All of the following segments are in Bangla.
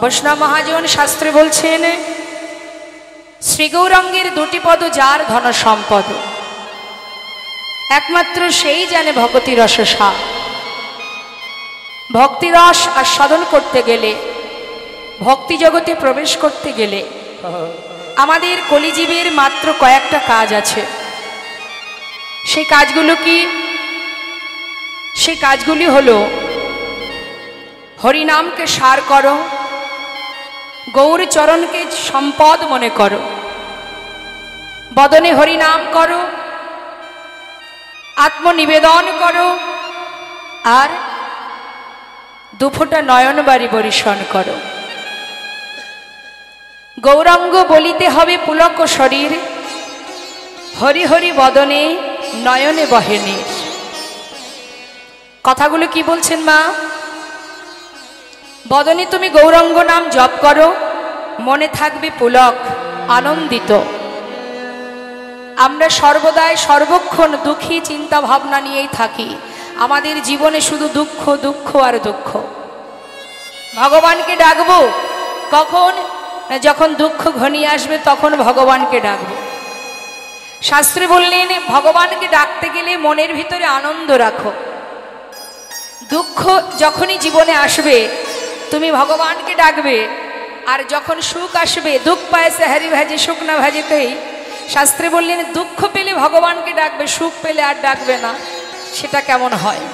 বৈষ্ণব মহাজন শাস্ত্রে বলছেন, শ্রী গৌরাঙ্গের দুটি পদ যার ধন সম্পদ, একমাত্র সেই জানে ভগতি রস স্বাদ। ভক্তিরস আস্বাদন করতে গেলে, ভক্তি জগতে প্রবেশ করতে গেলে আমাদের কলিজীবের মাত্র কয়েকটা কাজ আছে। সেই কাজগুলো কি? সেই কাজগুলি হলো, হরিনামকে সার করো, গৌর চরণকে সম্পদ মনে করো, বদনে হরিনাম করো, আত্মনিবেদন করো, আর দুফোঁটা নয়নবাড়ি বরিশন করো। গৌরাঙ্গ বলিতে হবে পুলক শরীর, হরি হরি বদনে নয়নে বহে নীর। কথাগুলো কি বলছেন মা? বদনে তুমি গৌরাঙ্গ নাম জপ করো, মনে থাকবে পুলক, আনন্দিত। আমরা সর্বদাই সর্বক্ষণ দুঃখী চিন্তা ভাবনা নিয়েই থাকি। আমাদের জীবনে শুধু দুঃখ দুঃখ আর দুঃখ। ভগবানকে ডাকবো কখন? যখন দুঃখ ঘনিয়ে আসবে তখন ভগবানকে ডাকবো। শাস্ত্রে বললেন, ভগবানকে ডাকতে গেলে মনের ভিতরে আনন্দ রাখো। দুঃখ যখনই জীবনে আসবে তুমি ভগবানকে ডাকবে, আর যখন সুখ আসবে, দুঃখ পায় সে হারি ভাজে সুখ না ভাজেতেই। শাস্ত্রে বললেন, দুঃখ পেলে ভগবানকে ডাকবে, সুখ পেলে আর ডাকবে না। সেটা কেমন হয়?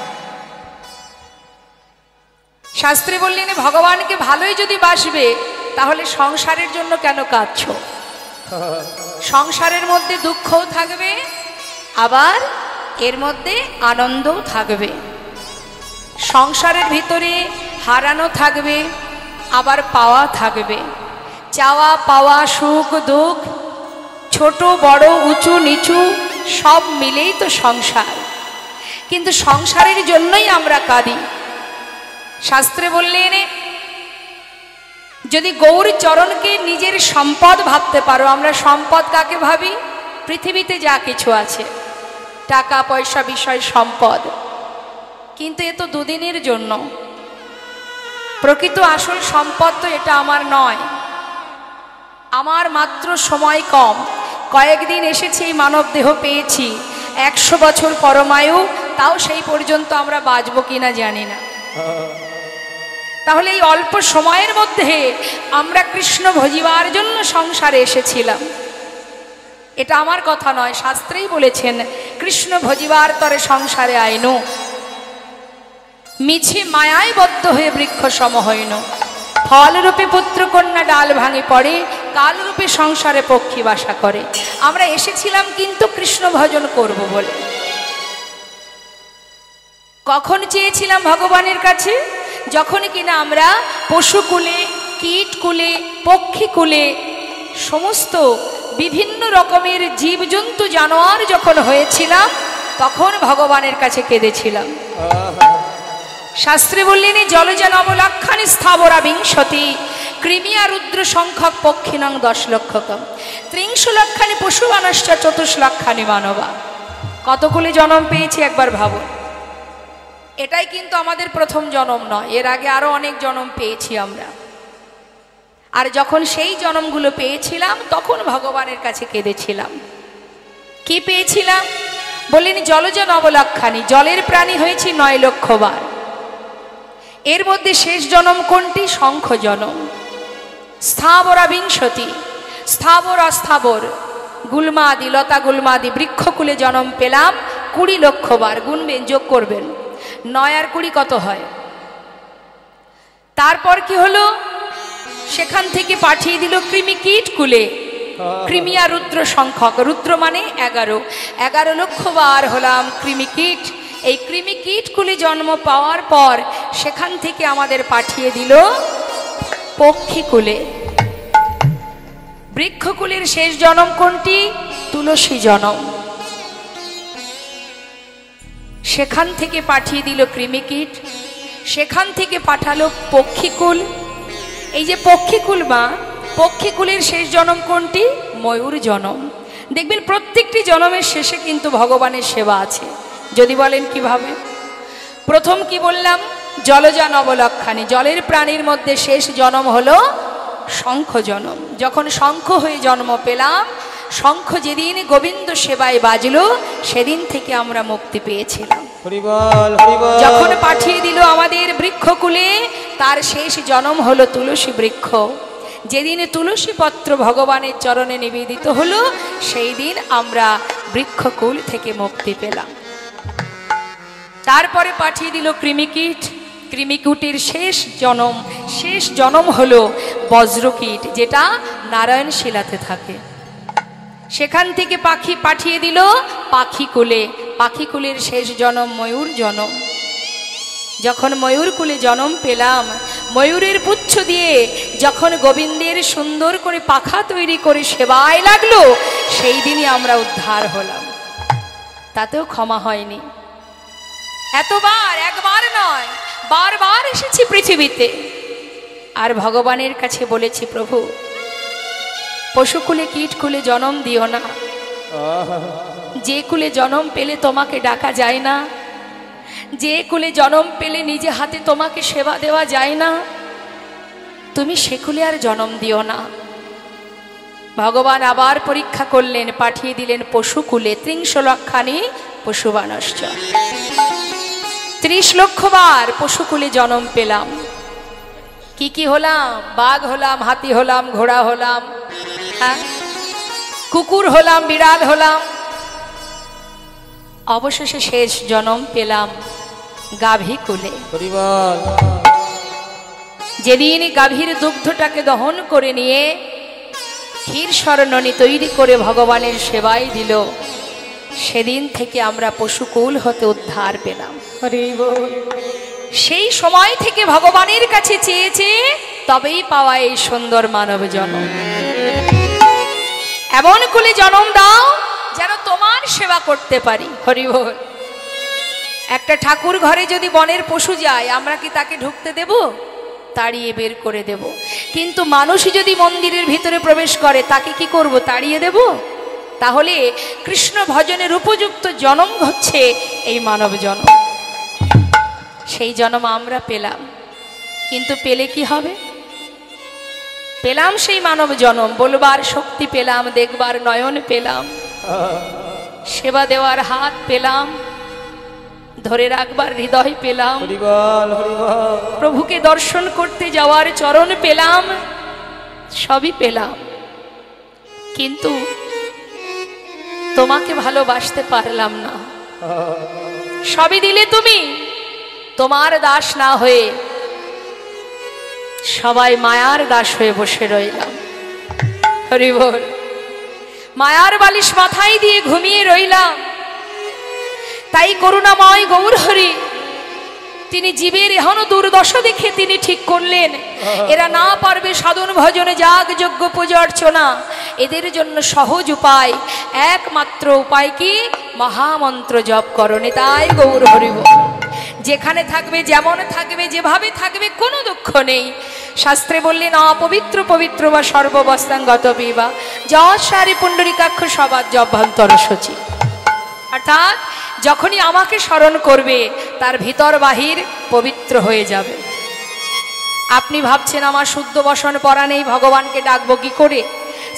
শাস্ত্রে বললেন, ভগবানকে ভালোই যদি বাসবে তাহলে সংসারের জন্য কেন কাঁদছো? সংসারের মধ্যে দুঃখও থাকবে, আবার এর মধ্যে আনন্দও থাকবে। সংসারের ভিতরে হারানো থাকবে, আবার পাওয়া থাকবে। চাওয়া পাওয়া, সুখ দুঃখ, ছোট বড়, উঁচু নিচু, সব মিলেই তো সংসার। কিন্তু সংসারের জন্যই আমরা কাঁদি। শাস্ত্রে বললেন, যদি গৌর চরণকে নিজের সম্পদ ভাবতে পারো। আমরা সম্পদ কাকে ভাবি? পৃথিবীতে যা কিছু আছে, টাকা পয়সা, বিষয়, সম্পদ। কিন্তু এ তো দুদিনের জন্য। প্রকৃত আসল সম্পদ তো এটা আমার নয়। আমার মাত্র সময় কম, কয়েকদিন এসেছি, এই মানব দেহ পেয়েছি। 100 বছর পরমায়ু, তাও সেই পর্যন্ত আমরা বাঁচব কিনা জানি না। তাহলে এই অল্প সময়ের মধ্যে আমরা কৃষ্ণ ভজিবার জন্য সংসারে এসেছিলাম। এটা আমার কথা নয়, শাস্ত্রেই বলেছেন, কৃষ্ণ ভজিবার তরে সংসারে আইনু, মিছে মায়ায় বদ্ধ হয়ে বৃক্ষ সম হইন। ফলরূপে পুত্র কন্যা ডাল ভাঙে পড়ে, কালরূপে সংসারে পক্ষী বাসা করে। আমরা এসেছিলাম কিন্তু কৃষ্ণ ভজন করব বলে। কখন চেয়েছিলাম ভগবানের কাছে? যখন কিনা আমরা পশুকুলে, কীটকুলে, পক্ষীকুলে, সমস্ত বিভিন্ন রকমের জীবজন্তু জানোয়ার যখন হয়েছিলাম, তখন ভগবানের কাছে কেঁদেছিলাম। শাস্ত্রে বললেন, জলজা নবলক্ষানি স্থাবরা বিংশতি, কৃমিয়া রুদ্র সংখ্যক পক্ষিণং 10 লক্ষকম, 30 লক্ষানি পশু মানুষ্য 24 লক্ষানি মানবা। কতগুলি জন্ম পেয়েছি একবার ভাবুন। এটাই কিন্তু আমাদের প্রথম জন্ম নয়, এর আগে আরো অনেক জন্ম পেয়েছি আমরা। আর যখন সেই জন্মগুলো পেয়েছিলাম তখন ভগবানের কাছে কেঁদেছিলাম। কি পেয়েছিলাম? বললেন, জলজা নবলক্ষানি, জলের প্রাণী হয়েছি 9 লক্ষ বার। এর মধ্যে শেষ জন্ম কোনটি? শঙ্খ জন্ম। স্থাবরা বিংশতি, স্থাবর অস্থাবর, গুলমাদি, লতা গুলমাদি, বৃক্ষকুলে জন্ম পেলাম 20 লক্ষ বার। গুনবেন, যোগ করবেন, 9 আর 20 কত হয়? তারপর কি হলো? সেখান থেকে পাঠিয়ে দিল কৃমি কীট কুলে, কৃমিয়া রুদ্র সংখ্যক, রুদ্র মানে 11 লক্ষ বার হলাম কৃমি কীট। এই কৃমি কীট কুলে জন্ম পাওয়ার পর সেখান থেকে আমাদের পাঠিয়ে দিল পক্ষীকুলে। বৃক্ষকুলের শেষ জন্ম কোনটি? তুলসী জন্ম। সেখান থেকে পাঠিয়ে দিল কৃমিকীট, সেখান থেকে পাঠালো পক্ষীকুল। এই যে পক্ষীকুল মা, পক্ষীকুলের শেষ জন্ম কোনটি? ময়ূর জন্ম। দেখবেন প্রত্যেকটি জন্মের শেষে কিন্তু ভগবানের সেবা আছে। যদি বলেন কিভাবে? প্রথম কি বললাম? জলজা নবলক্ষানি, জলের প্রাণীর মধ্যে শেষ জন্ম হলো শঙ্খ জন্ম। যখন শঙ্খ হয়ে জন্ম পেলাম, শঙ্খ যেদিন গোবিন্দ সেবায় বাজলো সেদিন থেকে আমরা মুক্তি পেয়েছিলাম। যখন পাঠিয়ে দিল আমাদের বৃক্ষকুলে, তার শেষ জন্ম হলো তুলসী বৃক্ষ। যেদিন তুলসী পত্র ভগবানের চরণে নিবেদিত হলো সেই দিন আমরা বৃক্ষকুল থেকে মুক্তি পেলাম। তারপরে পাঠিয়ে দিল কৃমিকীট। কৃমিকীটের শেষ জন্ম হলো বজ্রকীট, যেটা নারায়ণ শিলাতে থাকে। সেখান থেকে পাখি পাঠিয়ে দিল পাখিকুলে। পাখিকুলের শেষ জন্ম ময়ূর জন্ম। যখন ময়ূরকুলে জন্ম পেলাম, ময়ূরের পুচ্ছ দিয়ে যখন গোবিন্দের সুন্দর করে পাখা তৈরি করে সেবায় লাগলো, সেই দিনই আমরা উদ্ধার হলাম। তাতেও ক্ষমা হয়নি। এতবার, একবার নয়, বারবার এসেছি পৃথিবীতে, আর ভগবানের কাছে বলেছি, প্রভু পশুকুলে কীটকুলে জন্ম দিও না। যে কুলে জন্ম পেলে তোমাকে ডাকা যায় না, যে কুলে জন্ম পেলে নিজে হাতে তোমাকে সেবা দেওয়া যায় না, তুমি সে কুলে আর জন্ম দিও না। ভগবান আবার পরীক্ষা করলেন, পাঠিয়ে দিলেন পশুকুলে। ৩০ লক্ষানি পশুবানশ্চ, ৩০ লক্ষ বার পশুকুলে জন্ম পেলাম। কি কি হলাম? বাঘ হলাম, হাতি হলাম, ঘোড়া হলাম, কুকুর হলাম, বিড়াল হলাম। অবশেষে শেষ জন্ম পেলাম গাভী কুলে। যেদিন গাভীর দুগ্ধটাকে দহন করে নিয়ে ক্ষীর স্বর্ণনী তৈরি করে ভগবানের সেবায় দিল, সেদিন থেকে আমরা পশুকুল হতে উদ্ধার পেলাম। সেই সময় থেকে ভগবানের কাছে চেয়েছে, তবেই পাওয়া এই সুন্দর মানব জন্ম। এমন কুলে জন্ম দাও যেন তোমার সেবা করতে পারি। হরি বল। একটা ঠাকুর ঘরে যদি বনের পশু যায়, আমরা কি তাকে ঢুকতে দেব? তাড়িয়ে বের করে দেব। কিন্তু মানুষই যদি মন্দিরের ভিতরে প্রবেশ করে, তাকে কি করব? তাড়িয়ে দেব? তাহলে কৃষ্ণ ভজনের উপযুক্ত জন্ম হচ্ছে এই মানব জন্ম। সেই জন্ম আমরা পেলাম, কিন্তু পেলে কি হবে? পেলাম সেই মানব জন্ম, বলবার শক্তি পেলাম, দেখবার নয়ন পেলাম, সেবা দেওয়ার হাত পেলাম, ধরে রাখবার হৃদয় পেলাম, প্রভুকে দর্শন করতে যাওয়ার চরণ পেলাম, সবই পেলাম। কিন্তু তোমাকে ভালোবাসতে পারলাম না। সবই দিলে তুমি, তোমার দাস না হয়ে সবাই মায়ার দাস হয়ে বসে রইলাম। হরি বল। মায়ার বালিশ মাথায় দিয়ে ঘুমিয়ে রইলাম। তাই করুণাময় গৌর হরি তিনি জীবের এখনো দুর্দশা দেখে তিনি ঠিক করলেন, এরা না পারবে সাধন ভজনে, যাগ যজ্ঞ পূজা অর্চনা। এদের জন্য সহজ উপায়, একমাত্র উপায় কি? মহামন্ত্র জপ করণে। তাই গৌর হরি বল। যেখানে থাকবে, যেমন থাকবে, যেভাবে থাকবে, কোনো দুঃখ নেই। শাস্ত্রে বললেন, অপবিত্র পবিত্র বা সর্ববস্তাঙ্গত বিবা যশারি পুণ্ডরিকাক্ষ সবার জভ্যন্তর সচি। অর্থাৎ যখনই আমাকে স্মরণ করবে, তার ভিতর বাহির পবিত্র হয়ে যাবে। আপনি ভাবছেন আমার শুদ্ধ বসন পরা নেই, ভগবানকে ডাকবো কি করে?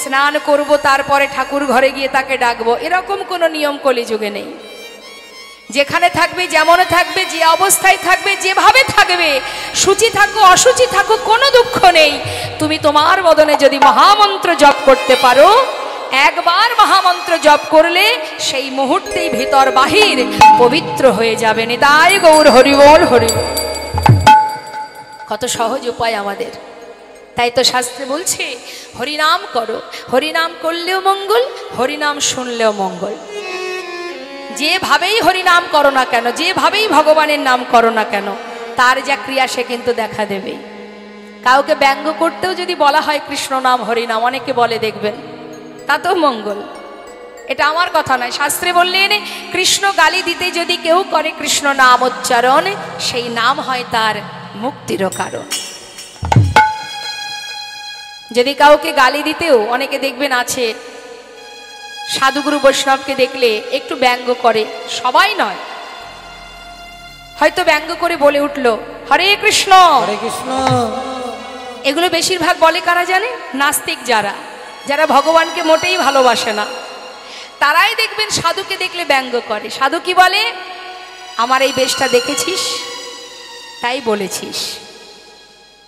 স্নান করব, তারপরে ঠাকুর ঘরে গিয়ে তাকে ডাকবো, এরকম কোনো নিয়ম কলিযুগে নেই। যেখানে থাকবে, যেমন থাকবে, যে অবস্থায় থাকবে, যেভাবে থাকবে, সূচি থাকো অসুচি থাকো, কোনো দুঃখ নেই। তুমি তোমার বদনে যদি মহামন্ত্র জপ করতে পারো, একবার মহামন্ত্র জপ করলে সেই মুহূর্তেই ভিতর বাহির পবিত্র হয়ে যাবে। নিতাই গৌর হরি বল। হরি বল। কত সহজ উপায় আমাদের। তাই তো শাস্ত্রে বলছে, হরিনাম করো। হরিনাম করলেও মঙ্গল, হরিনাম শুনলেও মঙ্গল। যেভাবেই হরিনাম করো না কেন, যেভাবেই ভগবানের নাম করো না কেন, তার যা ক্রিয়া সে কিন্তু দেখা দেবে। কাউকে ব্যঙ্গ করতেও যদি বলা হয় কৃষ্ণ নাম হরিনাম, অনেকে বলে দেখবেন, তাতেও মঙ্গল। এটা আমার কথা নয়, শাস্ত্রে বললেন কৃষ্ণ গালি দিতে যদি কেউ করে কৃষ্ণ নাম উচ্চারণ, সেই নাম হয় তার মুক্তিরও কারণ। যদি কাউকে গালি দিতেও, অনেকে দেখবেন আছে সাধুগুরু বৈষ্ণবকে দেখলে একটু ব্যঙ্গ করে, সবাই নয়, হয়তো ব্যঙ্গ করে বলে উঠল হরে কৃষ্ণ হরে কৃষ্ণ। এগুলো বেশিরভাগ বলে কারা জানে? নাস্তিক, যারা যারা ভগবানকে মোটেই ভালোবাসে না, তারাই দেখবেন সাধুকে দেখলে ব্যঙ্গ করে। সাধু কি বলে? আমার এই বেশটা দেখেছিস, তাই বলেছিস।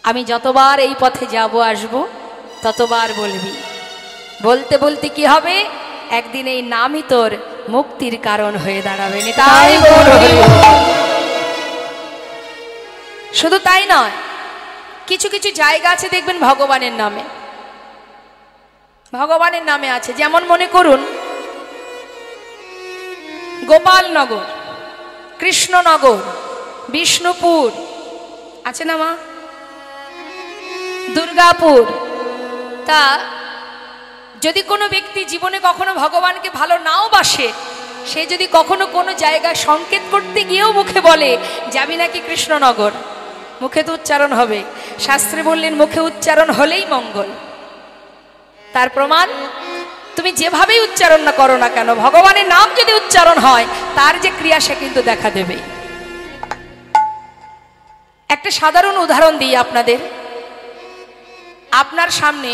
আমি যতবার এই পথে যাব আসব ততবার বলবি। বলতে বলতে কি হবে? একদিন এই নামই তোর মুক্তির কারণ হয়ে দাঁড়াবে। তাই শুধু তাই নয়, কিছু কিছু জায়গা আছে দেখবেন ভগবানের নামে, ভগবানের নামে আছে। যেমন মনে করুন গোপালনগর, কৃষ্ণনগর, বিষ্ণুপুর আছে না মা, দুর্গাপুর। তা যদি কোনো ব্যক্তি জীবনে কখনো ভগবানকে ভালো নাও বাসে, সে যদি কখনো কোনো জায়গায় সংকেত করতে গিয়েও মুখে বলে যাবি নাকি কৃষ্ণনগর, মুখে তো উচ্চারণ হবে। শাস্ত্রে বললেন মুখে উচ্চারণ হলেই মঙ্গল। তার প্রমাণ তুমি যেভাবেই উচ্চারণ না করো না কেন, ভগবানের নাম যদি উচ্চারণ হয় তার যে ক্রিয়া সে কিন্তু দেখা দেবে। একটা সাধারণ উদাহরণ দিই আপনাদের। আপনার সামনে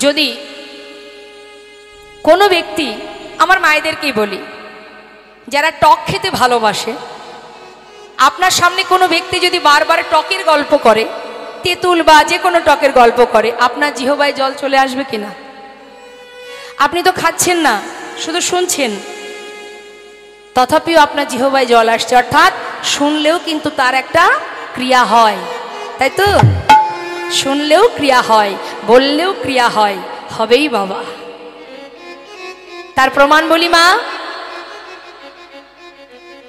যদি কোনো ব্যক্তি, আমার মায়েদেরকেই বলি, যারা টক খেতে ভালোবাসে, আপনার সামনে কোনো ব্যক্তি যদি বারবার টকের গল্প করে, তেঁতুল বা যে কোনো টকের গল্প করে, আপনার জিহ্বায় জল চলে আসবে কিনা? আপনি তো খাচ্ছেন না, শুধু শুনছেন, তথাপিও আপনার জিহ্বায় জল আসছে। অর্থাৎ শুনলেও কিন্তু তার একটা ক্রিয়া হয়, তাই তো? শুনলেও ক্রিয়া হয়, বললেও ক্রিয়া হয়, হবেই বাবা। তার প্রমাণ বলি মা,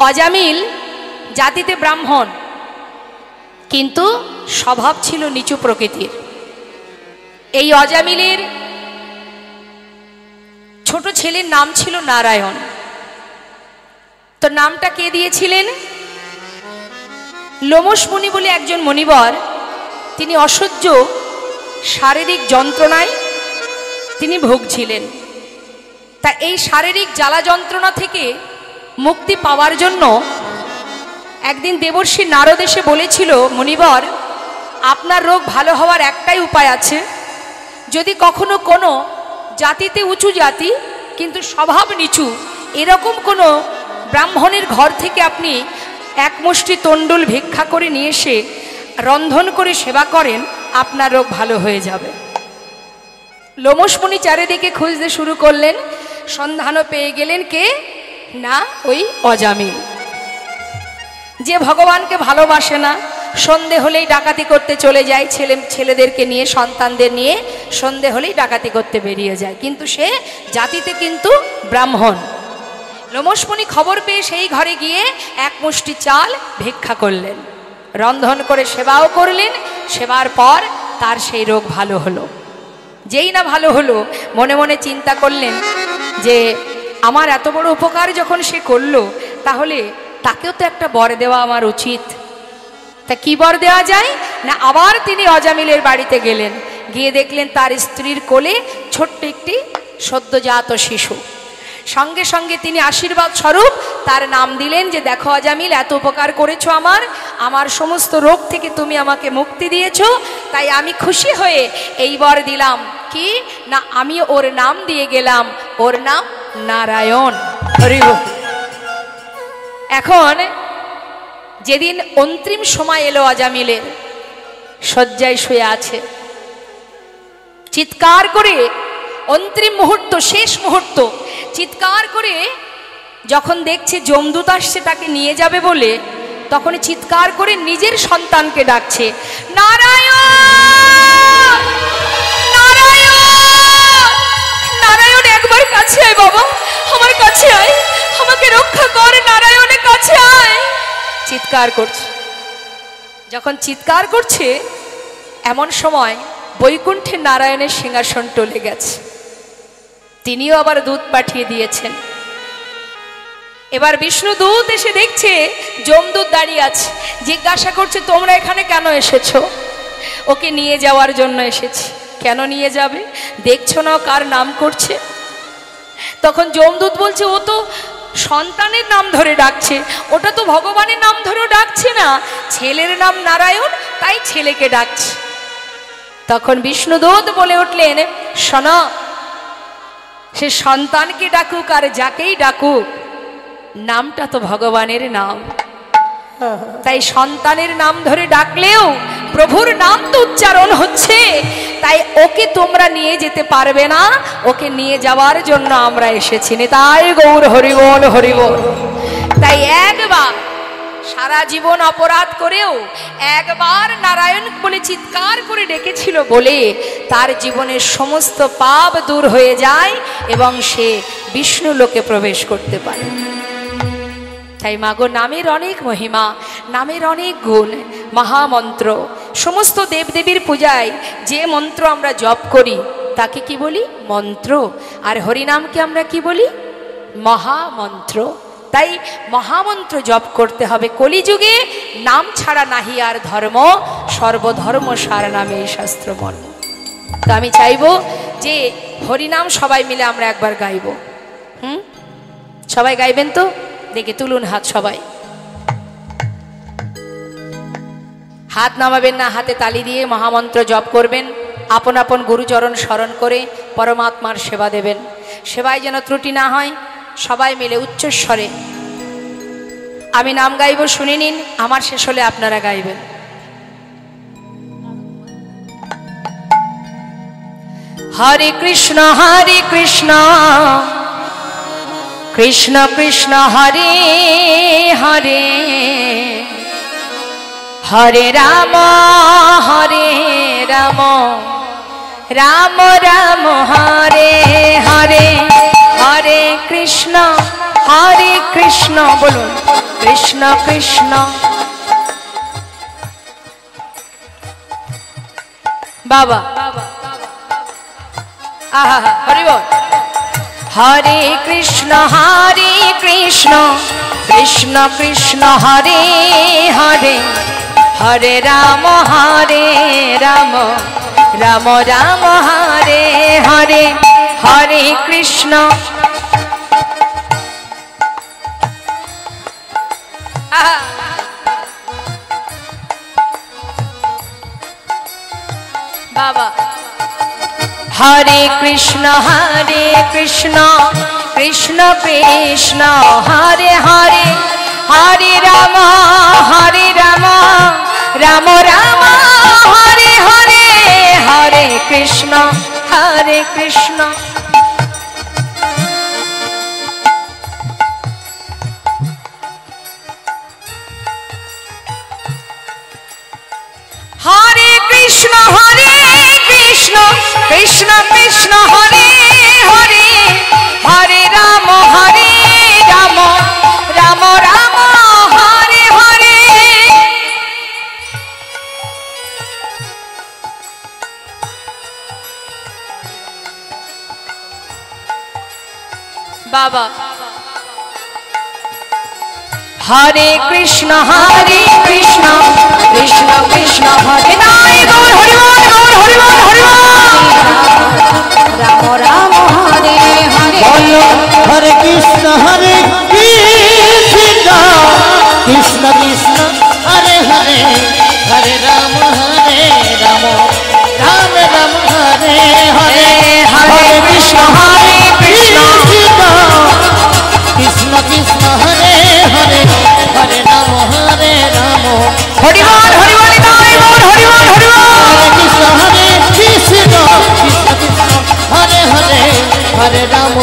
অজামিল জাতিতে ব্রাহ্মণ, কিন্তু স্বভাব ছিল নিচু প্রকৃতির। এই অজামিলের ছোট ছেলের নাম ছিল নারায়ণ। তো নামটা কে দিয়েছিলেন? লোমশ মুনি বলে একজন মুনিবর, তিনি অসহ্য শারীরিক যন্ত্রণায় তিনি ভুগছিলেন। তা এই শারীরিক জ্বালা যন্ত্রণা থেকে মুক্তি পাওয়ার জন্য একদিন দেবর্ষি নারদ এসে বলেছিল, মুনিবর আপনার রোগ ভালো হওয়ার একটাই উপায় আছে। যদি কখনো কোনো জাতিতে উঁচু জাতি কিন্তু স্বভাব নিচু, এরকম কোনো ব্রাহ্মণের ঘর থেকে আপনি এক মুষ্টি তণ্ডুল ভিক্ষা করে নিয়ে এসে রন্ধন করে সেবা করেন, আপনার রোগ ভালো হয়ে যাবে। লোমশ মুনি চারিদিকে খুঁজতে শুরু করলেন, সন্ধানও পেয়ে গেলেন। কে? না, ওই অজামিল, যে ভগবানকে ভালোবাসে না, সন্ধে হলেই ডাকাতি করতে চলে যায়, ছেলেদেরকে নিয়ে, সন্তানদের নিয়ে সন্ধে হলেই ডাকাতি করতে বেরিয়ে যায়, কিন্তু সে জাতিতে কিন্তু ব্রাহ্মণ। লোমশ মুনি খবর পেয়ে সেই ঘরে গিয়ে এক মুষ্টি চাল ভিক্ষা করলেন, রন্ধন করে সেবাও করলেন। সেবার পর তার সেই রোগ ভালো হলো। যেই না ভালো হলো, মনে মনে চিন্তা করলেন যে আমার এত বড় উপকার যখন সে করলো, তাহলে তাকেও তো একটা বর দেওয়া আমার উচিত। তা কি বর দেওয়া যায় না, আবার তিনি অজামিলের বাড়িতে গেলেন। গিয়ে দেখলেন তার স্ত্রীর কোলে ছোট্ট একটি সদ্যজাত শিশু। সঙ্গে সঙ্গে তিনি আশীর্বাদ স্বরূপ তার নাম দিলেন যে দেখো অজামিল, এত উপকার করেছো আমার সমস্ত রোগ থেকে তুমি আমাকে মুক্তি দিয়েছো, তাই আমি খুশি হয়ে এই বর দিলাম। কি না, আমি ওর নাম দিয়ে গেলাম, ওর নাম নারায়ণ। এখন যেদিন অন্তিম সময় এলো, অজামিলের শয্যায় শুয়ে আছে, চিৎকার করে অন্তিম মুহূর্ত, শেষ মুহূর্ত, চিৎকার করে যখন দেখছে যমদূত আসছে তাকে নিয়ে যাবে বলে, তখন চিৎকার করে নিজের সন্তানকে ডাকছে, নারায়ণ নারায়ণ নারায়ণ, একবার কাছে আয় বাবা, আমার কাছে আয়, আমাকে রক্ষা কর, নারায়ণের কাছে আয়। চিৎকার করছে। যখন চিৎকার করছে, এমন সময় বৈকুণ্ঠে নারায়ণের সিংহাসন টলে গেছে। তিনিও আবার দূত পাঠিয়ে দিয়েছেন। এবার বিষ্ণু দূত এসে দেখছে যমদূত দাঁড়িয়ে আছে, জিজ্ঞাসা করছে তোমরা এখানে কেন এসেছো? ওকে নিয়ে যাওয়ার জন্য এসেছি। কেন নিয়ে যাবে? দেখছো না কার নাম করছে? তখন যমদূত বলছে ও তো সন্তানের নাম ধরে ডাকছে, ওটা তো ভগবানের নাম ধরেও ডাকছে না, ছেলের নাম নারায়ণ, তাই ছেলেকে ডাকছে। তখন বিষ্ণুদূত বলে উঠলেন, শোনো, সে সন্তানকে ডাকুক আর যাকেই ডাকুক, নামটা তো ভগবানের নাম। তাই সন্তানের নাম ধরে ডাকলেও প্রভুর নাম তো উচ্চারণ হচ্ছে, তাই ওকে তোমরা নিয়ে যেতে পারবে না, ওকে নিয়ে যাওয়ার জন্য আমরা এসেছি। তাই গৌর হরিবল হরিবল। তাই একবার সারা জীবন অপরাধ করেও একবার নারায়ণ বলে চিৎকার করে ডেকেছিল বলে তার জীবনের সমস্ত পাপ দূর হয়ে যায় এবং সে বিষ্ণু লোকে প্রবেশ করতে পারে। তাই মাগো, নামের অনেক মহিমা, নামের অনেক গুণ, মহামন্ত্র। সমস্ত দেবদেবীর পূজায় যে মন্ত্র আমরা জপ করি তাকে কি বলি? মন্ত্র। আর হরিনামকে আমরা কি বলি? মহামন্ত্র। তাই মহামন্ত্র জপ করতে হবে। কলিযুগে নাম ছাড়া নাহি আর ধর্ম, সর্বধর্ম সার নামে শাস্ত্র মর্ম। তো আমি চাইবো যে হরিনাম সবাই মিলে আমরা একবার গাইব। সবাই গাইবেন তো? দেখে তুলুন হাত, সবাই হাত নামাবেন না, হাতে তালি দিয়ে মহামন্ত্র জপ করবেন। আপন আপন গুরুচরণ স্মরণ করে পরমাত্মার সেবা দেবেন। সেবায় যেন ত্রুটি না হয়। সবাই মিলে উচ্চস্বরে আমি নাম গাইব, শুনে নিন, আমার শেষ হলে আপনারা গাইবেন। হরে কৃষ্ণ কৃষ্ণ কৃষ্ণ হরে হরে, হরে রাম রাম রাম হরে হরে, হরে কৃষ্ণ বলুন, কৃষ্ণ কৃষ্ণ। বাবা আহা হরি বল। হরে কৃষ্ণ কৃষ্ণ কৃষ্ণ হরে হরে, হরে রাম রাম রাম হরে হরে, হরে কৃষ্ণ। বাবা হরে কৃষ্ণ কৃষ্ণ কৃষ্ণ হরে হরে, হরে রাম রাম রাম হরে হরে, হরে কৃষ্ণ কৃষ্ণ। হরে কৃষ্ণ কৃষ্ণ কৃষ্ণ হরে হরে, হরে রাম রাম রাম হরে হরে। বাবা হরে কৃষ্ণ কৃষ্ণ কৃষ্ণ হরে, গৌর হরিবল গৌর হরিবল হরিবল। রাম রাম হরে হরে, হরে কৃষ্ণ কৃষ্ণ কৃষ্ণ কৃষ্ণ হরে হরে, হরে রাম রাম রাম হরে হরে, হরে কৃষ্ণ কৃষ্ণ কৃষ্ণ কৃষ্ণ হরে হরে, হরে রাম রাম হরিবল হরিবল গৌর হরিবল হরিবল। হরে কৃষ্ণ কৃষ্ণ কৃষ্ণ হরে হরে, হরে রাম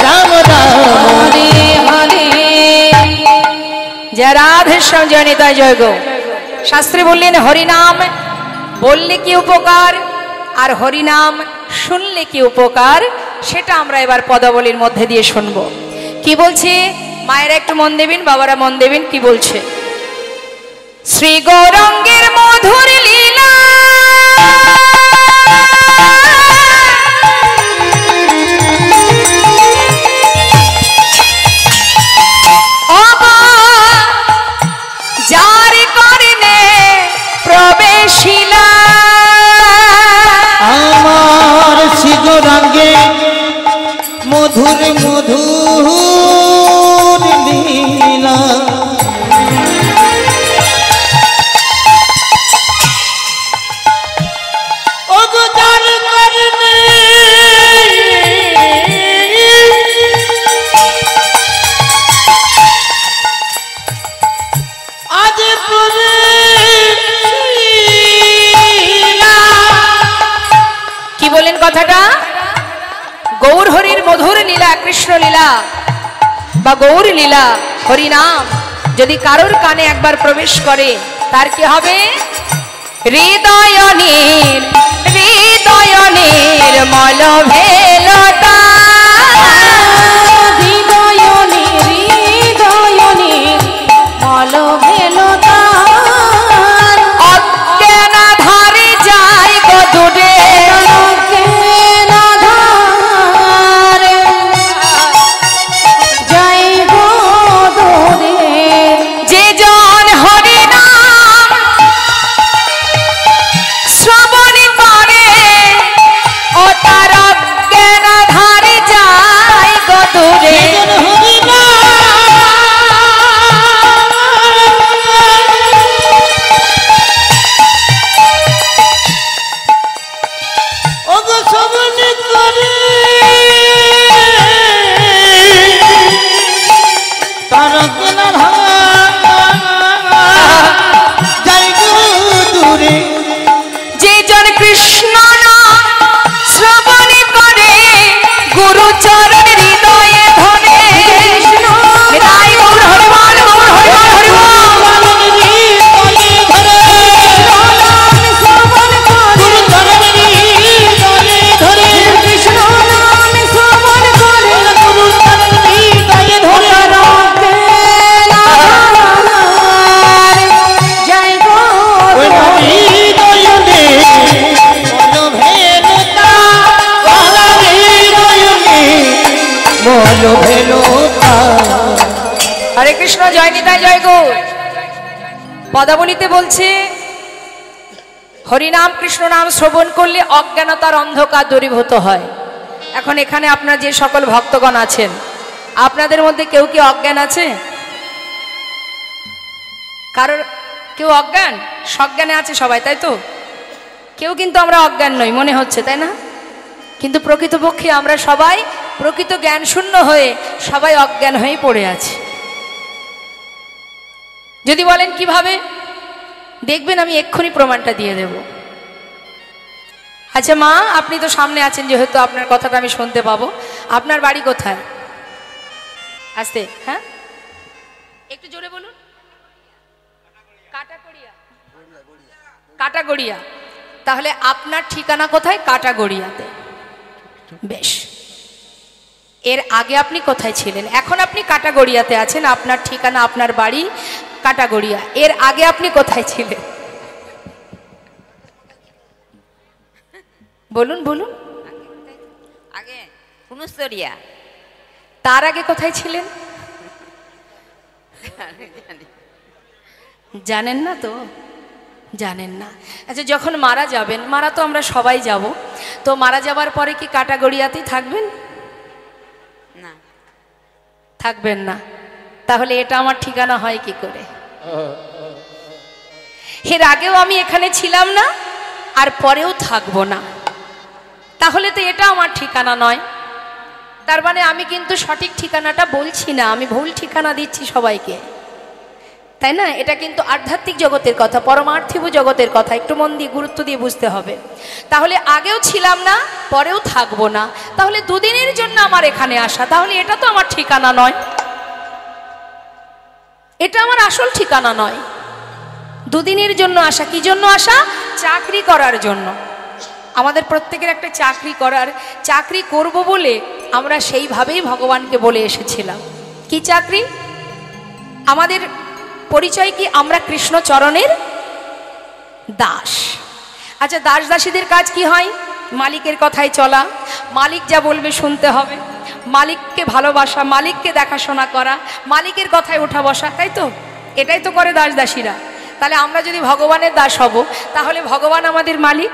রাম হরে হরে। জয় রাধে শ্যাম, জয় নিতাই, জয় গো। শাস্ত্রে বললেন হরিনাম বললে কি উপকার আর হরিনাম শুনলে কি উপকার, সেটা আমরা এবার পদাবলীর মধ্যে দিয়ে শুনবো। কি বলছে মায়েরা একটু মন দেবেন, বাবারা মন দেবেন, কি বলছে? শ্রী গৌরাঙ্গের মধুর লীলা যার করনে প্রবেশিলা, আমার শ্রী গৌরাঙ্গে মধুর মধুর কথাটা? গৌর হরির মধুর লীলা, কৃষ্ণ লীলা বা গৌর লীলা, হরিনাম যদি কারোর কানে একবার প্রবেশ করে তার কি হবে? হৃদয়নীর হৃদয়নীর মল ভেলতা, হৃদয়নীর হৃদয়নীর মল ভেলতা, অজ্ঞান ধারে যায় গো দূরে, যে জন হরিনাম শ্রবণ করে ও তার অজ্ঞান ধারে যায় গো দূরে। যে জন কৃষ্ণ নাম শ্রবণ করে গুরু চরণ হৃদয়ে ধরে, রায় গৌর হরিবল, গৌর হরিবল, হরে কৃষ্ণ, জয় নিতাই, জয় গৌর। পদাবলিতে বলছে হরিনাম কৃষ্ণ নাম শ্রবণ করলে অজ্ঞানতার অন্ধকার দূরীভূত হয়। এখন এখানে আপনার যে সকল ভক্তগণ আছেন, আপনাদের মধ্যে কেউ কি অজ্ঞান আছে? কারোর কেউ অজ্ঞান? সজ্ঞানে আছে সবাই, তাই তো? কেউ কিন্তু আমরা অজ্ঞান নই মনে হচ্ছে, তাই না? কিন্তু প্রকৃতপক্ষে আমরা সবাই প্রকৃত জ্ঞান শূন্য হয়ে সবাই অজ্ঞান হয়ে পড়ে আছি। যদি বলেন কিভাবে, দেখবেন আমি এক্ষুনি প্রমাণটা দিয়ে দেব। আচ্ছা মা, আপনি তো সামনে আছেন, যেহেতু আপনার কথাটা আমি শুনতে পাবো। আপনার বাড়ি কোথায়? আস্তে, হ্যাঁ একটু জোরে বলুন। কাটাগড়িয়া। কাটাগড়িয়া। তাহলে আপনার ঠিকানা কোথায়? কাটাগড়িয়াতে। বেশ, এর আগে আপনি কোথায় ছিলেন? এখন আপনি কাটাগড়িয়াতে আছেন, আপনার ঠিকানা, আপনার বাড়ি কাটাগড়িয়া। এর আগে আপনি কোথায় ছিলেন? বলুন বলুন। আগে কুনুস্তরিয়া। তার আগে কোথায় ছিলেন? জানেন না তো? জানেন না? আচ্ছা, যখন মারা যাবেন, মারা তো আমরা সবাই যাব, তো মারা যাবার পরে কি কাটাগড়িয়াতেই থাকবেন? না, থাকবেন না। তাহলে এটা আমার ঠিকানা হয় কি করে? এর আগেও আমি এখানে ছিলাম না, আর পরেও থাকবো না, তাহলে তো এটা আমার ঠিকানা নয়। তার মানে আমি কিন্তু সঠিক ঠিকানাটা বলছি না, আমি ভুল ঠিকানা দিচ্ছি সবাইকে, তাই না? এটা কিন্তু আধ্যাত্মিক জগতের কথা, পরমার্থিক জগতের কথা, একটু মন দিয়ে গুরুত্ব দিয়ে বুঝতে হবে। তাহলে আগেও ছিলাম না, পরেও থাকবো না, তাহলে দুদিনের জন্য আমার এখানে আসা, তাহলে এটা তো আমার ঠিকানা নয়, এটা আমার আসল ঠিকানা নয়। দুদিনের জন্য আসা, কি জন্য আসা? চাকরি করার জন্য। আমাদের প্রত্যেকের একটা চাকরি করব বলে আমরা সেইভাবেই ভগবানকে বলে এসেছিলাম। কি চাকরি? আমাদের পরিচয় কি? আমরা কৃষ্ণ চরণের দাস। আচ্ছা, দাস দাসীদের কাজ কি হয়? মালিকের কথায় চলা, মালিক যা বলবে শুনতে হবে, মালিককে ভালোবাসা, মালিককে দেখাশোনা করা, মালিকের কথায় ওঠা বসা, তাই তো? এটাই তো করে দাস দাসীরা। তাহলে আমরা যদি ভগবানের দাস হব, তাহলে ভগবান আমাদের মালিক,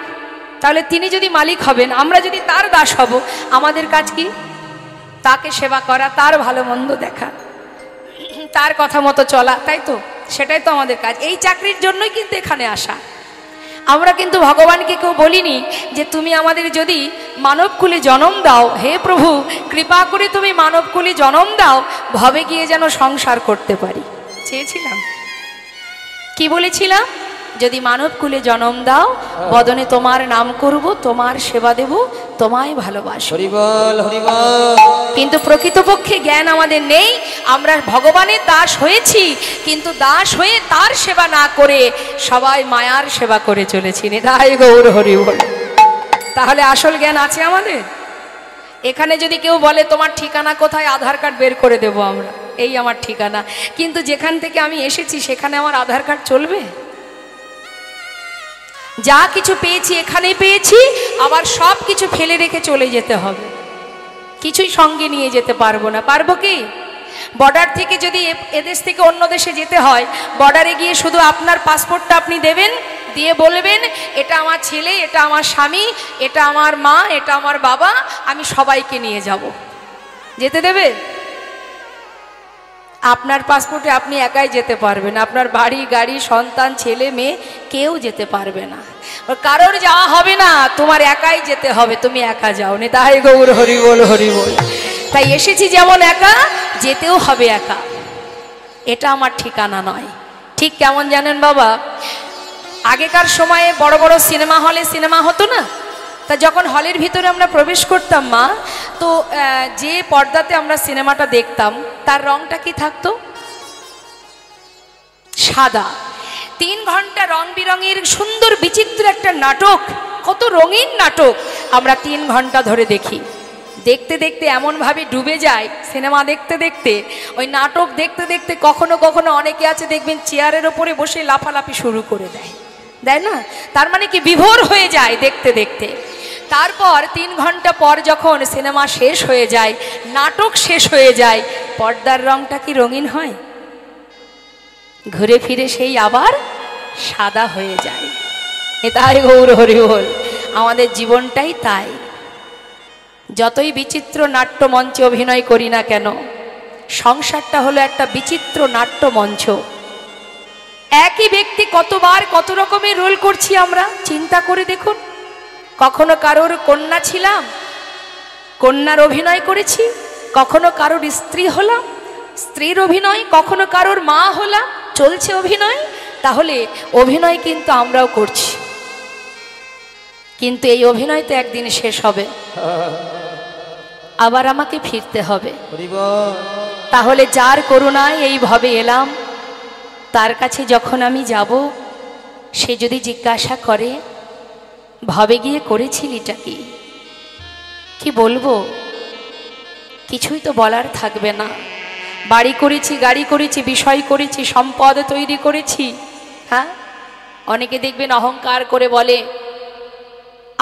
তাহলে তিনি যদি মালিক হবেন, আমরা যদি তার দাস হব, আমাদের কাজ কি? তাকে সেবা করা, তার ভালো মন্দ দেখা, তার কথা মতো চলা, তাই তো? সেটাই তো আমাদের কাজ। এই চাকরির জন্যই কিন্তু এখানে আসা। আমরা কিন্তু ভগবানকে কেউ বলিনি যে তুমি আমাদের যদি মানবকুলে জন্ম দাও, হে প্রভু কৃপা করে তুমি মানবকুলে জন্ম দাও, ভবে গিয়ে যেন সংসার করতে পারি। চেয়েছিলাম? কি বলেছিলাম? যদি মানব কুলে জন্ম দাও, বদনে তোমার নাম করব, তোমার সেবা দেব, তোমায় ভালোবাসো। হরি বল, হরি বল। কিন্তু প্রকৃতপক্ষে জ্ঞান আমাদের নেই। আমরা ভগবানের দাস হয়েছি, কিন্তু দাস হয়ে তার সেবা না করে সবাই মায়ার সেবা করে চলেছি। নিতাই গৌর হরি বল। তাহলে আসল জ্ঞান আছে আমাদের? এখানে যদি কেউ বলে তোমার ঠিকানা কোথায়, আধার কার্ড বের করে দেব আমরা, এই আমার ঠিকানা। কিন্তু যেখান থেকে আমি এসেছি সেখানে আমার আধার কার্ড চলবে? যা কিছু পেয়েছি এখানেই পেয়েছি, আবার সব কিছু ফেলে রেখে চলে যেতে হবে, কিছুই সঙ্গে নিয়ে যেতে পারবো না। পারবো কি? বর্ডার থেকে যদি এদেশ থেকে অন্য দেশে যেতে হয়, বর্ডারে গিয়ে শুধু আপনার পাসপোর্টটা আপনি দেবেন, দিয়ে বলবেন এটা আমার ছেলে, এটা আমার স্বামী, এটা আমার মা, এটা আমার বাবা, আমি সবাইকে নিয়ে যাব। যেতে দেবে? আপনার পাসপোর্টে আপনি একাই যেতে পারবেন, আপনার বাড়ি গাড়ি সন্তান ছেলে মেয়ে কেউ যেতে পারবে না, কারোর যাওয়া হবে না, তোমার একাই যেতে হবে, তুমি একা যাও। নিতাই গৌর হরি বল, হরি বল। তাই এসেছি যেমন একা, যেতেও হবে একা। এটা আমার ঠিকানা নয়। ঠিক কেমন জানেন বাবা, আগেকার সময়ে বড় বড় সিনেমা হলে সিনেমা হতো না, তা যখন হলের ভিতরে আমরা প্রবেশ করতাম মা, তো যে পর্দাতে আমরা সিনেমাটা দেখতাম তার রংটা কি থাকতো? সাদা। 3 ঘন্টা রং বিরঙের সুন্দর বিচিত্র একটা নাটক, কত রঙিন নাটক আমরা 3 ঘন্টা ধরে দেখি। দেখতে দেখতে এমনভাবে ডুবে যায় সিনেমা দেখতে দেখতে, ওই নাটক দেখতে দেখতে কখনো কখনো অনেকে আছে দেখবেন চেয়ারের ওপরে বসে লাফালাফি শুরু করে দেয়, দেয় না? তার মানে কি বিভোর হয়ে যায় দেখতে দেখতে। তারপর 3 ঘন্টা পর যখন সিনেমা শেষ হয়ে যায়, নাটক শেষ হয়ে যায়, পর্দার রংটা কি রঙিন হয়? ঘুরে ফিরে সেই আবার সাদা হয়ে যায়। এটাই গৌর হরি বল। আমাদের জীবনটাই তাই। যতই বিচিত্র নাট্য মঞ্চে অভিনয় করি না কেন, সংসারটা হলো একটা বিচিত্র নাট্য মঞ্চ। একই ব্যক্তি কতবার কত রকমের রোল করছি আমরা, চিন্তা করে দেখুন। কখনো কারোর কন্যা ছিলাম, কন্যার অভিনয় করেছি, কখনো কারোর স্ত্রী হলাম, স্ত্রীর অভিনয়, কখনো কারোর মা হলাম, চলছে অভিনয়। তাহলে অভিনয় কিন্তু আমরাও করছি, কিন্তু এই অভিনয় তো একদিন শেষ হবে, আবার আমাকে ফিরতে হবে। তাহলে যার করুণায় এইভাবে এলাম, তার কাছে যখন আমি যাব, সে যদি জিজ্ঞাসা করে ভাবে গিয়ে করেছিলিটা কি, কি বলবো? কিছুই তো বলার থাকবে না। বাড়ি করেছি, গাড়ি করেছি, বিষয় করেছি, সম্পদ তৈরি করেছি। হ্যাঁ, অনেকে দেখবেন অহংকার করে বলে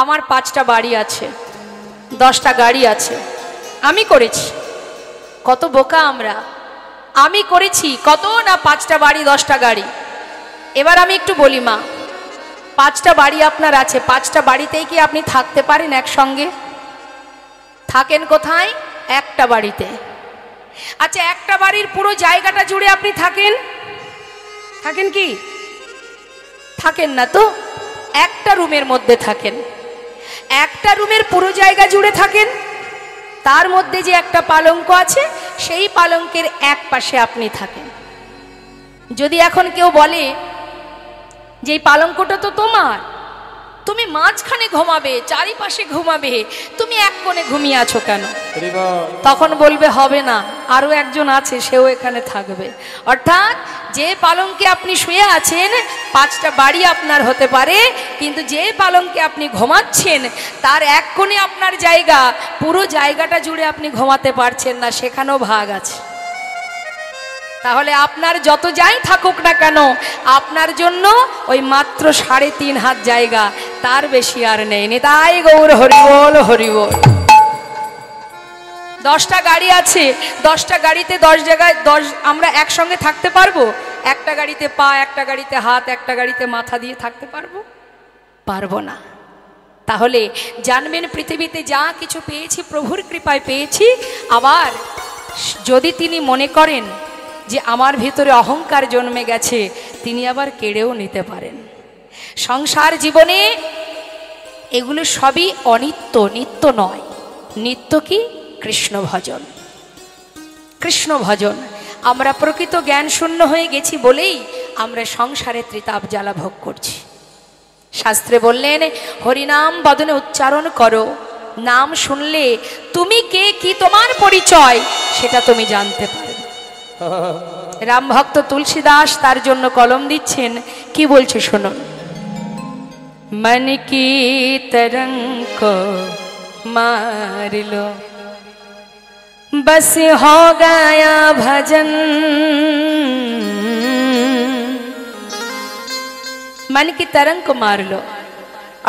আমার 5টা বাড়ি আছে, 10টা গাড়ি আছে, আমি করেছি। কত বোকা আমরা! আমি করেছি কত না, 5টা বাড়ি 10টা গাড়ি। এবার আমি একটু বলি মা, 5টা বাড়ি আপনার আছে, 5টা বাড়িতেই কি আপনি থাকতে পারেন একসঙ্গে? থাকেন কোথায়? একটা বাড়িতে। আচ্ছা, একটা বাড়ির পুরো জায়গাটা জুড়ে আপনি থাকেন? থাকেন কি? থাকেন না তো। একটা রুমের মধ্যে থাকেন, একটা রুমের পুরো জায়গা জুড়ে থাকেন। তার মধ্যে যে একটা পালঙ্ক আছে, সেই পালঙ্কের এক পাশে আপনি থাকেন। যদি এখন কেউ বলে যে এই পালঙ্কটা তো তোমার, তুমি মাঝখানে ঘুমাবে, চারিপাশে ঘুমাবে, তুমি এক কোণে ঘুমিয়ে আছো কেন? তখন বলবে হবে না, আরো একজন আছে, সেও এখানে থাকবে। অর্থাৎ যে পালঙ্কে আপনি শুয়ে আছেন, 5টা বাড়ি আপনার হতে পারে, কিন্তু যে পালঙ্কে আপনি ঘুমাচ্ছেন তার এক কোণে আপনার জায়গা, পুরো জায়গাটা জুড়ে আপনি ঘুমাতে পারছেন না, সেখানেও ভাগ আছে। তাহলে আপনার যত যাই থাকুক না কেন, আপনার জন্য ওই মাত্র 3.5 হাত জায়গা, তার বেশি আর নেই। নিতাই গৌর হরি বল, হরি বল। 10টা গাড়ি আছে, 10টা গাড়িতে 10 জায়গায় 10 আমরা একসঙ্গে থাকতে পারবো? একটা গাড়িতে পা, একটা গাড়িতে হাত, একটা গাড়িতে মাথা দিয়ে থাকতে পারবো? পারবো না। তাহলে জানবেন পৃথিবীতে যা কিছু পেয়েছি প্রভুর কৃপায় পেয়েছি। আবার যদি তিনি মনে করেন যে আমার ভিতরে অহংকার জন্মে গেছে, তিনি আবার কেড়েও নিতে পারেন। সংসার জীবনে এগুলো সবই অনিত্য, নিত্য নয়। নিত্য কি? কৃষ্ণ ভজন। কৃষ্ণ ভজন। আমরা প্রকৃত জ্ঞান শূন্য হয়ে গেছি বলেই আমরা সংসারে ত্রিতাপ জ্বালা ভোগ করছি। শাস্ত্রে বললেন হরিনাম বদনে উচ্চারণ করো, নাম শুনলে তুমি কে, কি তোমার পরিচয় সেটা তুমি জানতে পারবে। রাম ভক্ত তুলসীদাস তার জন্য কলম দিচ্ছেন, কি বলছে শুনুন। मन की तरंग को मार लो, बस हो गया भजन। मन की तरंग को मार लो,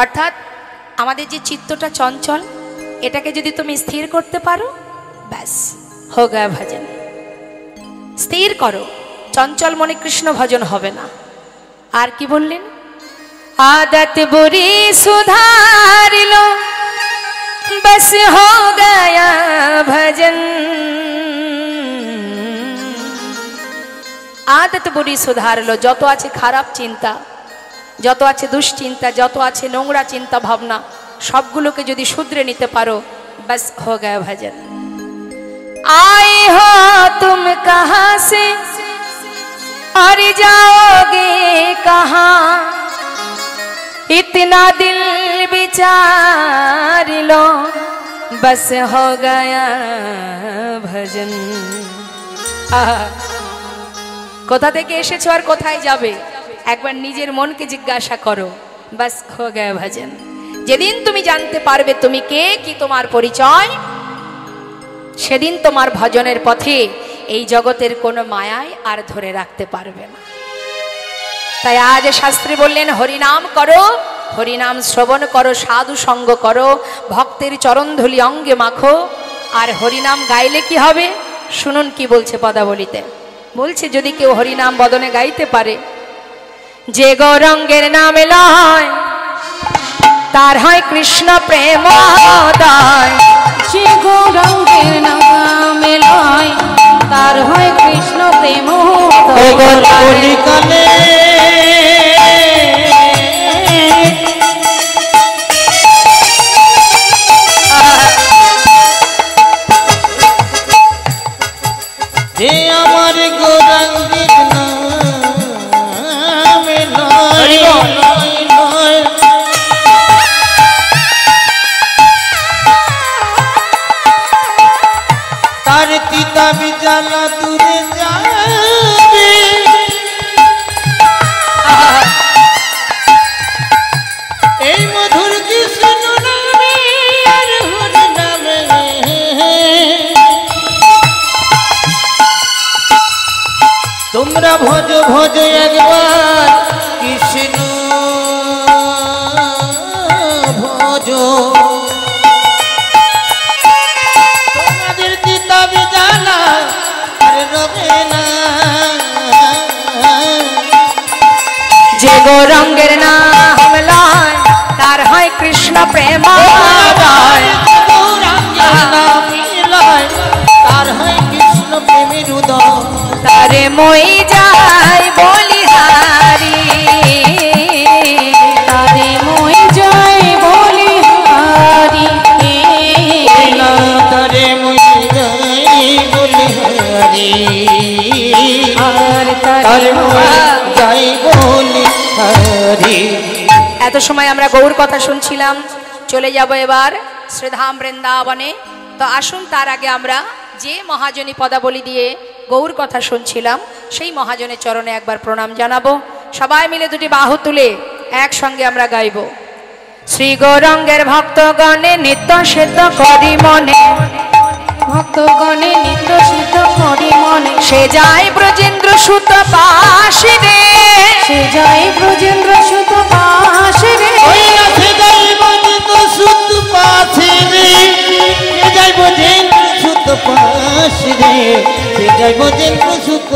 অর্থাৎ আমাদের যে চিত্তটা চঞ্চল, এটাকে যদি তুমি স্থির করতে পারো, ব্যাস हो गया भजन। স্থির করো, চঞ্চল মনে কৃষ্ণ ভজন হবে না। আর কি বললেন, आदत बुरी सुधार लो, बस हो गया भजन। आदत बुरी सुधार लो, যত আছে খারাপ চিন্তা, যত আছে দুশ্চিন্তা, যত আছে নোংরা চিন্তা ভাবনা, সবগুলোকে যদি শুধরে নিতে পারো, बस हो गया भजन। आए हो तुम कहां से और जाओगे कहां, इतना दिल विचार लो, बस हो गया भजन। কোথা থেকে এসেছো আর কোথায় যাবে, একবার নিজের মনকে জিজ্ঞাসা করো, बस हो गया भजन। যেদিন তুমি জানতে পারবে তুমি কে, কি তোমার পরিচয়, সেদিন তোমার ভজনের পথে এই জগতের কোনো মায়ায় আর ধরে রাখতে পারবে না। তাই আজ শাস্ত্রে বললেন হরিনাম করো, হরিনাম শ্রবণ করো, সাধু সঙ্গ করো, ভক্তের চরণধুলি অঙ্গে মাখো। আর হরিনাম গাইলে কি হবে শুনুন কি বলছে পদাবলিতে। বলছে যদি কেউ হরিনাম বদনে গাইতে পারে, যে গৌরঙ্গের নামে লয় তার হয় কৃষ্ণ প্রেমোদয়। যে গৌরঙ্গের নামে লয় তার হয় কৃষ্ণ প্রেমোদয়। যে আমার গৌরাঙ্গের নামে লয় লয় লয়, তার তিতা বিজালা দূরে যাবে। এই মধুর কৃষ্ণ নামে আর হরি নামে, তোমরা ভজ ভজ একবার কৃষ্ণ ভজ, তোমাদের তিতা বিজালা আর রবে না। যে গৌরঙ্গের নাম লয় তার হয় কৃষ্ণ প্রেমোদয়। গৌরাঙ্গের নামে লয় তার হয় কৃষ্ণ প্রেমের উদয়। তারে মই যাই বলিহারি, তারে মই যাই বলিহারি, তারে মই যাই বলিহারি, আর তারে মই যাই বলিহারি। এত সময় আমরা গৌর কথা শুনছিলাম, চলে যাব এবার শ্রীধাম বৃন্দাবনে। তো আসুন তার আগে আমরা যে মহাজনী পদাবলী দিয়ে গৌর কথা শুনছিলাম সেই মহাজনের চরণে একবার প্রণাম জানাবো। সবাই মিলে দুটি বাহু তুলে একসঙ্গে আমরা গাইব। শ্রী গৌরাঙ্গের ভক্তগণে নিত্য সিদ্ধ করি মনে, ভক্তগণে নিত্য সিদ্ধ করি মনে, সে যায় ব্রজেন্দ্র সুত পাশে রে, সে যায় ব্রজেন্দ্র সুত পাশে রে, সে যাই ব্রজেন্দ্র সুত পাশে রে, সে যাই ব্রজেন্দ্র সুত পাশে রে, সে যাই ব্রজেন্দ্র সুত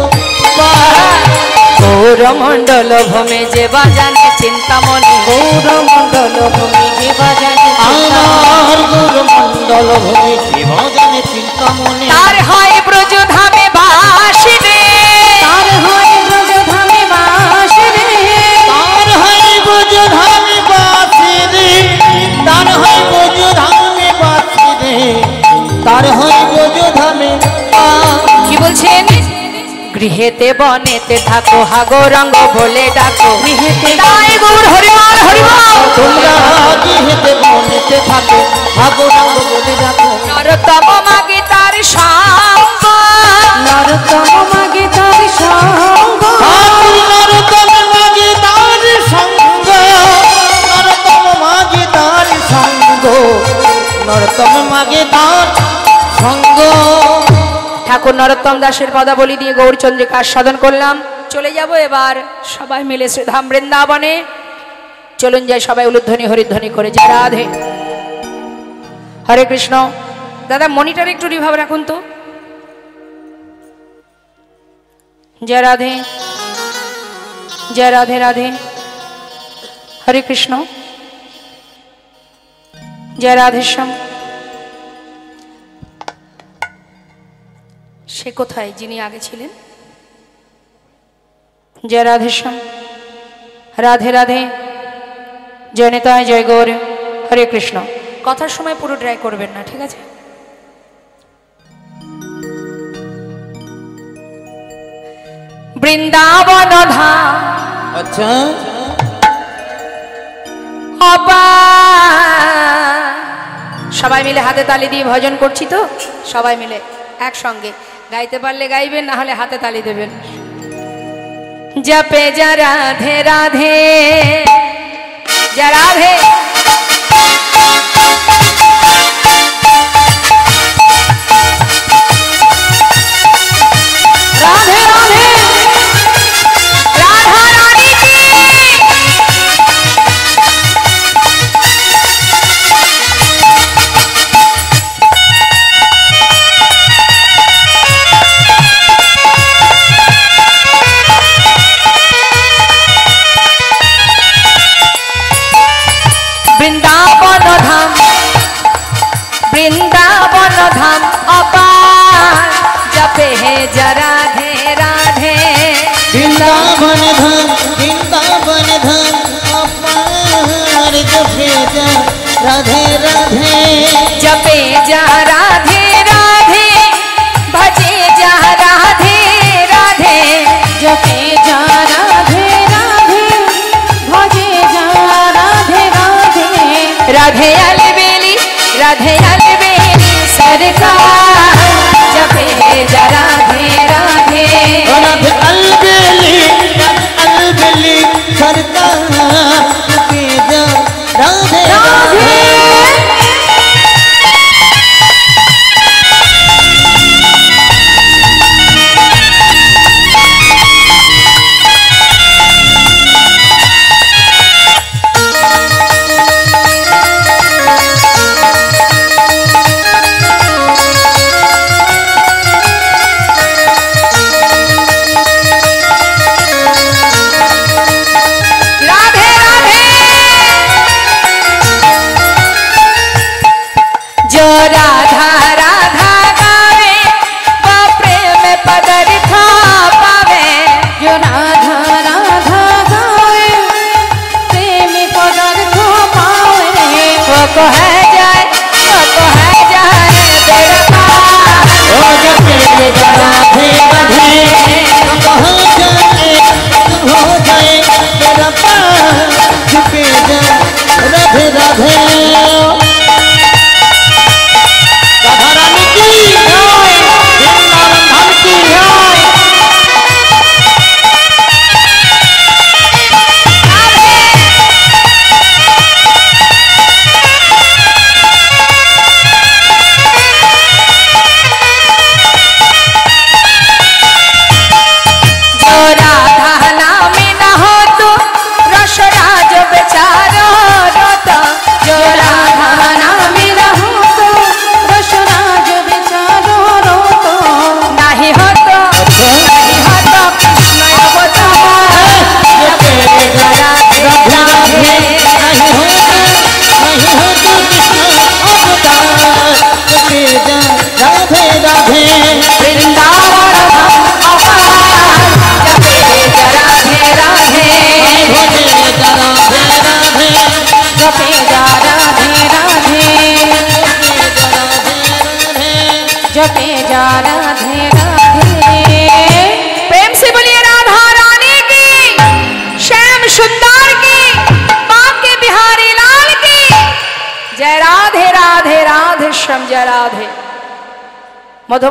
পাশে। গৌরমণ্ডল ভূমে যে বাজানে চিন্তামণি, গৌরমণ্ডল ভূমে যে বাজানে আমার গৌরমণ্ডল ভূমে যে বাজানে চিন্তামণি, তার হয় ব্রজধামে বাস রে, তার হয় ব্রজধামে বাস রে, তার হয় ব্রজধামে বাসে রে, তার হয় ব্রজধামে বাসে রে, তার হয় ব্রজধামে। কি বলছেন? গৃহেতে বনেতে থাকো হাগো রঙ্গ বলে ডাকো গৃহেতে তাই গৌর হরিবল হরিবল তোমরা গৃহেতে বনেতে থাকো হাগো রঙ্গ বলে ডাকো নরতম মাগে তার সঙ্গ নরতম মাগে তার সঙ্গ নরতম মাগে তার সঙ্গ নরতম মাগে তার সঙ্গ নরতম মাগে তার সঙ্গ। ঠাকুর নরোত্তম দাসের পদাবলী দিয়ে গৌরচন্দ্রিকা আস্বাদন করলাম। চলে যাব এবার সবাই মিলে শ্রীধাম বৃন্দাবনে। চলুন যাই সবাই উলুধ্বনি হরিধ্বনি করে জয় রাধে। হরে কৃষ্ণ। দাদা মনিটর একটু রিভাব রাখুন তো। জয় রাধে জয় রাধে রাধে। হরে কৃষ্ণ। জয় রাধেশ্যাম। সে কোথায় যিনি আগে ছিলেন? জয় রাধেশ্যাম। রাধে রাধে। জয় নেতায় জয় গৌর। হরে কৃষ্ণ। কথার সময় পুরো ড্রাই করবেন না, ঠিক আছে? বৃন্দাবন ধাম আচ্ছা সবাই মিলে হাতে তালি দিয়ে ভজন করছি তো, সবাই মিলে একসঙ্গে গাইতে পারলে গাইবেন, না হলে হাতে তালি দেবেন। জপে যা রাধে রাধে যা রাধে রাধে রাধে রাধা রানী কি বৃন্দাবন ধাম বৃন্দাবন ধাম অপার জপে হে যা রাধে রাধে বৃন্দাবন ধাম বৃন্দাবন ধাম অপার জপে যা রাধে রাধে জপে যা রাধে রাধে ভজে যা রাধে রাধে জপে যা রাধে রাধে ভজে যা রাধে রাধে রাধে अलबेली राधे अलबेली सरकार जपे जा राधे राधे राधे अलबेली अलबेली सरकार जपे जा राधे राधे। जपे जा राधे राधे श्याम जय राधे। मधुमा